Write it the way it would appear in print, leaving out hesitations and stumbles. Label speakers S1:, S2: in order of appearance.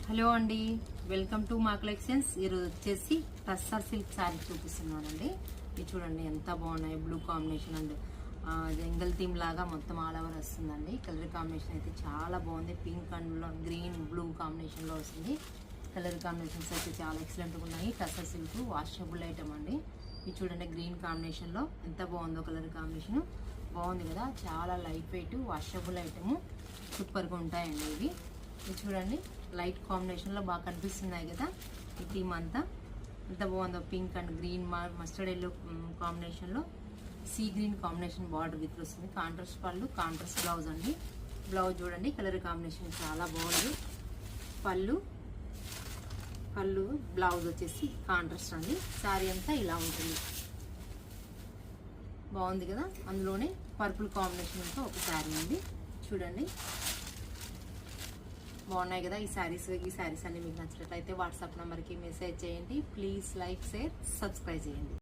S1: Hello అండి, welcome to మా collections. ఈరోజు వచ్చేసి టస్సర్ సిల్క్ శారీ చూపిస్తున్నానండి. ఇది చూడండి ఎంత బాగున్నాయి. Blue combination and jungle theme లాగా మొత్తం ఆల్ ఓవర్ వస్తుందండి. కలర్ కాంబినేషన్ అయితే చాలా బాగుంది. పింక్ అండ్ గ్రీన్ బ్లూ కాంబినేషన్లో వస్తుంది. కలర్ కాంబినేషన్స్ అయితే చాలా ఎక్సలెంట్గా ఉన్నాయి. టస్సర్ సిల్క్ వాషబుల్ ఐటమ్ అండి. ఇది చూడండి గ్రీన్ కాంబినేషన్లో ఎంత బాగుందో. కలర్ కాంబినేషన్ బాగుంది కదా, చాలా లైట్ వెయిట్ వాషబుల్ ఐటమ్. సూపర్గా ఉంటాయండి ఇవి. ఇది చూడండి లైట్ కాంబినేషన్లో బాగా కనిపిస్తున్నాయి కదా. ఈ థీమ్ అంతా ఎంత బాగుందో. Pink and green mustard yellow కాంబినేషన్లో sea green combination border with వస్తుంది. కాంట్రాస్ట్ పళ్ళు, కాంట్రాస్ట్ బ్లౌజ్ అండి. బ్లౌజ్ చూడండి కలర్ కాంబినేషన్ చాలా బాగుంది. పళ్ళు బ్లౌజ్ వచ్చేసి కాంట్రాస్ట్ అండి. శారీ అంతా ఇలా ఉంటుంది. బాగుంది కదా. అందులోనే పర్పుల్ కాంబినేషన్తో ఒక శారీ ఉంది చూడండి. బాగున్నాయి కదా ఈ శారీస్ అన్ని మీకు నచ్చినట్లయితే వాట్సాప్ నెంబర్కి మెసేజ్ చేయండి. ప్లీజ్ లైక్, షేర్, సబ్స్క్రైబ్ చేయండి.